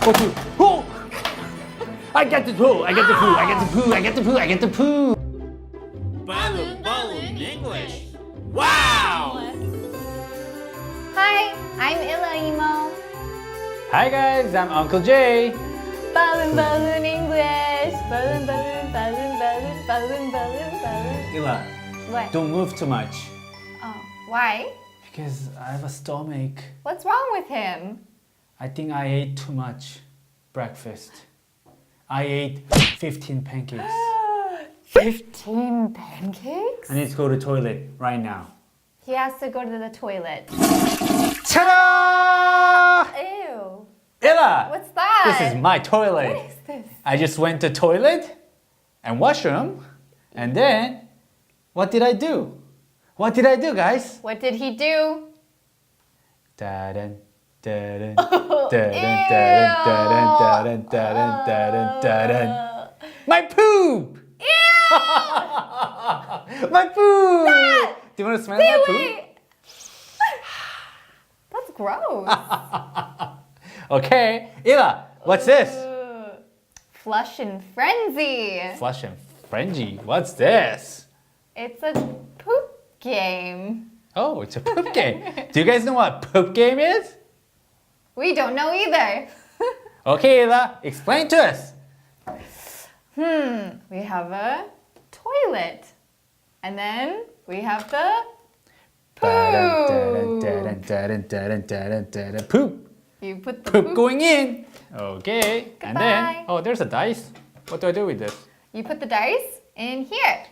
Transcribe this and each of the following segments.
Go to poo. I get the poo. I get the poo. I get the poo. I get the poo. I get the poo. Balloon English. Wow! Hi, I'm Illa Emo. Hi guys, I'm Uncle Jay. Balloon English. Balloon. Ila, What? don't move too much. Oh, why? Because I have a stomach. What's wrong with him? I think I ate too much breakfast. I ate 15 pancakes. 15 pancakes? I need to go to the toilet right now. He has to go to the toilet. Ta-da! Ew. Ella! What's that? This is my toilet. What is this? I just went to toilet and washroom, and then what did I do? What did I do, guys? What did he do? Da-dun, da-dun, Oh, da-dun, da-dun, da-dun, da-dun, da-dun, da-dun. My poop! My poop! Do you want to smell my poop? Wait. That's gross. Okay, Ila, what's this? Flush and Frenzy. Flush and frenzy. What's this? It's a poop game. Oh, it's a poop game. Do you guys know what poop game is? We don't know either. Okay, Ila, explain to us. We have a toilet. And then we have the Dun, poo. dun, dun, dun. Poop. You put the Poop poop. going in. Okay, and then, Goodbye. oh, there's a dice. What do I do with this? You put the dice in here,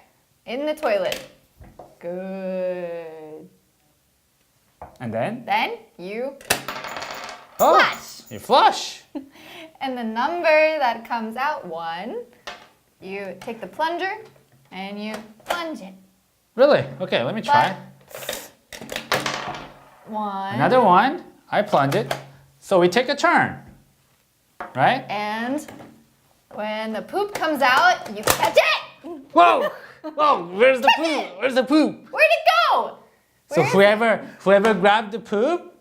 in the toilet. Good. And then, Then you oh, flush. you flush. And the number that comes out, 1, you take the plunger and you plunge it. Really? Okay, let me try. 1. Another one. I plunge it. So we take a turn, right? And when the poop comes out, you catch it. Whoa! Whoa! Where's the poop? Where's the poop? Where'd it go? So Where is whoever grabbed the poop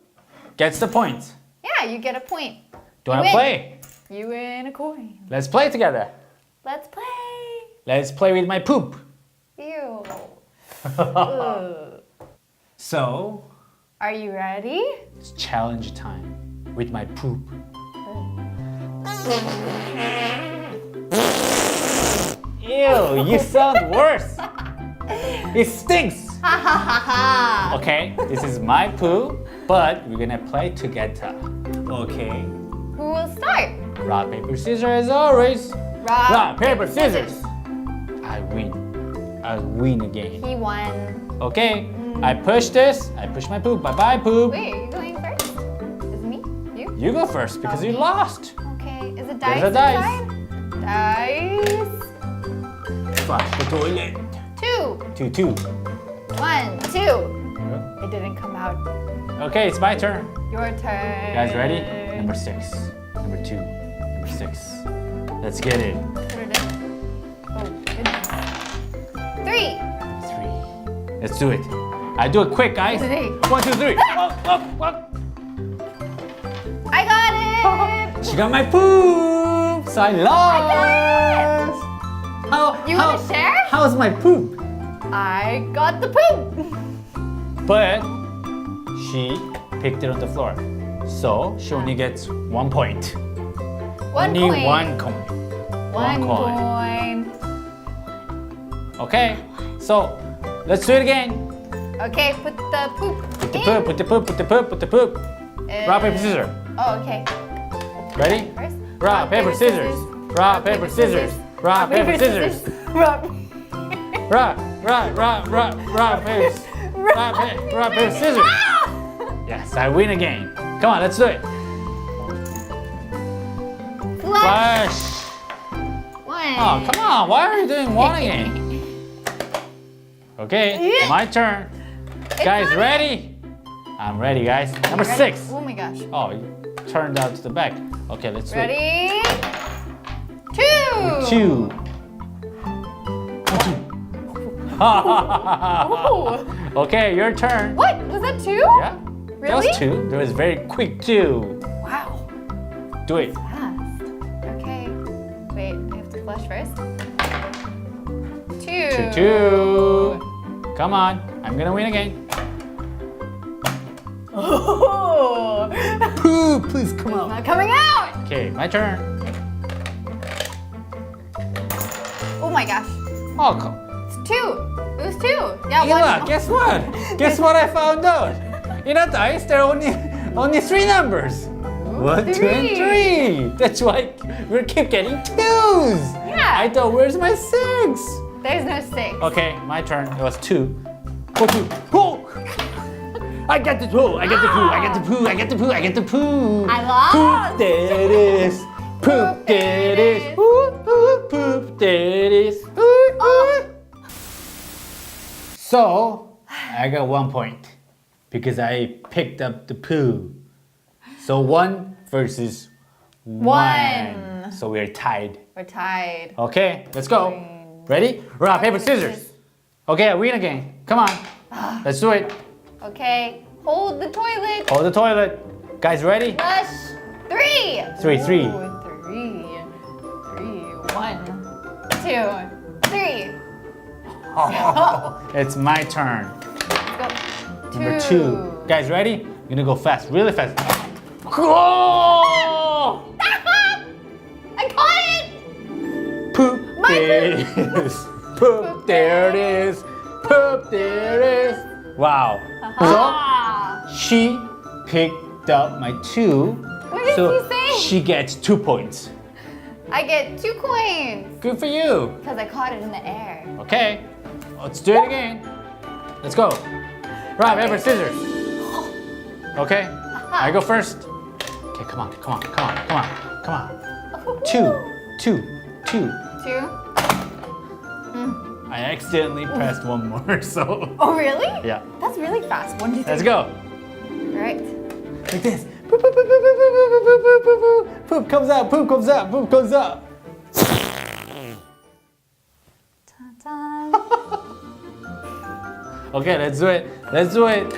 gets the point. Yeah, you get a point. Do you want win. to play? You win a coin. Let's play together. Let's play. Let's play with my poop. Ew. Ugh. So, Are you ready? it's challenge time with my poop. Ew, you sound worse. It stinks. Ha ha ha ha. Okay, this is my poo, but we're gonna play together. Okay. Who will start? Rock, paper, scissors as always. Rock, paper, scissors. I win. I win again. He won. Okay, I push this. I push my poop. Bye bye, poop. Wait, are you going first? Is it me? You? You go first because you Okay. lost. Okay. Is it dice There's a dice. inside? Dice. Flush the toilet. 2. 2, 2. 1, 2. It didn't come out. Okay, it's my turn. Your turn. You guys ready? Number 6. Number 2. Number 6. Let's get it. Put it in. Oh, goodness. 3. 3. Let's do it. I do it quick, guys. 3. 1, 2, 3. Whoa, whoa, whoa. I got it. She got my poop. So I lost. You want to share? How's my poop? I got the poop. But she picked it on the floor. So she only gets 1 point. Only coin. 1 coin. One coin. coin. Okay, so let's do it again. Okay, put the poop Put the in. poop, put the poop, put the poop, put the poop. Rock, paper, scissors. Oh, okay. Ready? First. Rock, paper, scissors. Rock, paper, scissors. Rock, paper, scissors. Rock. Rock, paper, rock, paper, scissors. Yes, I win again. Come on, let's do it. Flush. Flush. 1. Oh, come on. Why are you doing 1 again? Okay, my turn. Guys, not ready? I'm ready, guys. Number Ready? 6. Oh my gosh. Oh, you turned out to the back. Okay, let's do it. Ready? 2. 2. Oh. Okay, your turn. What? Was that 2? Yeah. That Really? was 2. That was very quick too. Wow. Do it. Fast. Okay. Wait, I have to flush first. 2, 2. Come on. I'm gonna win again. Oh, Poo, please come out. not coming out. Okay, my turn. Oh my gosh. Oh, come. It's 2. It was 2. Yeah, Ela, one. guess what? Guess what I found out? In a dice, there are only 3 numbers. 1, 2, and 3. That's why we keep getting 2s. Yeah. I thought, where's my 6? There's no 6. Okay, my turn. It was 2. Oh, 2. Oh! I get the poo. I get the poo. I get the poo. I get the poo. I get the poo. I lost. Poop there it is. Poop there it is. Ooh, ooh, poop there it is. Ooh, ooh. So I got 1 point because I picked up the poo. So 1 versus 1. So we're tied. We're tied. Okay, let's go. Ready? Rock, paper, scissors. Okay, I win again. Come on. Let's do it. Okay. Hold the toilet. Hold the toilet. Guys, ready? Flush. 3. 3, 3. Ooh, 3. 1, 2, 3. It's my turn. Let's go. Number 2. Guys, ready? I'm gonna go fast, really fast. Oh! I caught it. Poop My there it is. Poop there it is. Poop there it is. Wow. Ah. So she picked up my 2. What did So you say? she gets 2 points. I get 2 coins Good for you. because I caught it in the air. Okay, let's do it again. Let's go. Rock, paper, scissors. Okay, I go first. Okay, come on, come on, come on, come on, come on. 2, 2, 2. 2. I accidentally pressed 1 more, so Oh, really? yeah. That's really fast. 1, 2, 3. Let's go. Right. Like this. Poop, poop, poop, poop, poop, poop, poop, poop, poop, poop, poop. Poop comes out, poop comes out, poop comes out. Ta-da. Okay, let's do it. Let's do it. 2.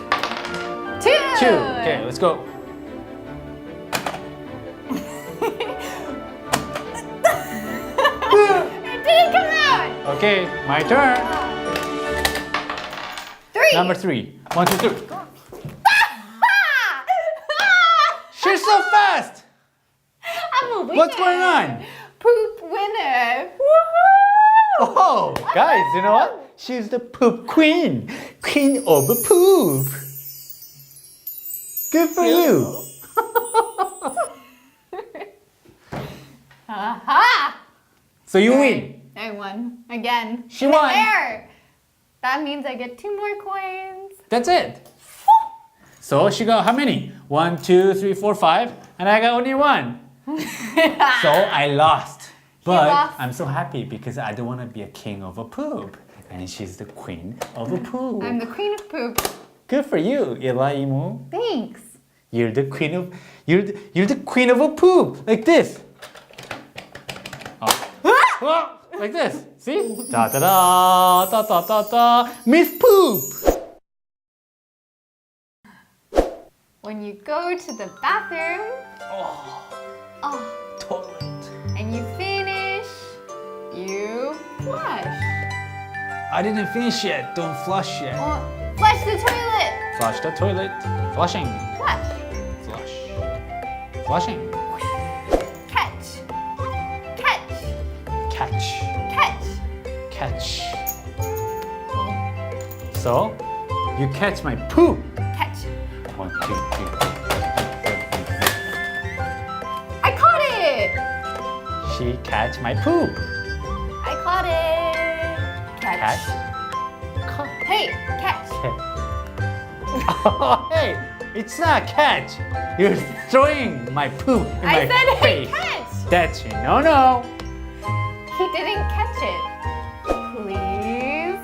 2. Okay, let's go. It didn't come out. Okay, my turn. 3. Number 3. 1, 2, 3. She's so fast. I'm a winner. What's going on? Poop winner. Woohoo! Oh, guys, you know what? She's the poop queen. Queen of the poop. Good for you. Aha! So you win. I won again. She In the won. air. That means I get 2 more coins. That's it. So she got how many? 1, 2, 3, 4, 5. And I got only 1. So I lost. But lost. I'm so happy because I don't want to be a king of a poop. And she's the queen of a poop. I'm the queen of poop. Good for you, Ela Imu. Thanks. You're the queen of the queen of a poop. Like this. Oh, like this. See? Da da da da da da da. Miss Poop. When you go to the bathroom, oh, Toilet. and you finish, you flush. I didn't finish yet. Don't flush yet. Oh, flush the toilet. Flush the toilet. Flushing. Flush. Flush. Flushing. Catch. Catch. Catch. Catch. Catch. So, you catch my poop. Catch. 1, 2, 3, 4. I caught it. She catch my poop. I caught it. Catch. Catch. Hey, catch. Oh, hey, it's not catch. You're throwing my poop in I my said hey, face. catch. That's no. He didn't catch it. Please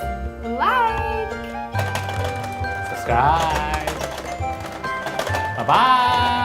like. Subscribe. Bye-bye.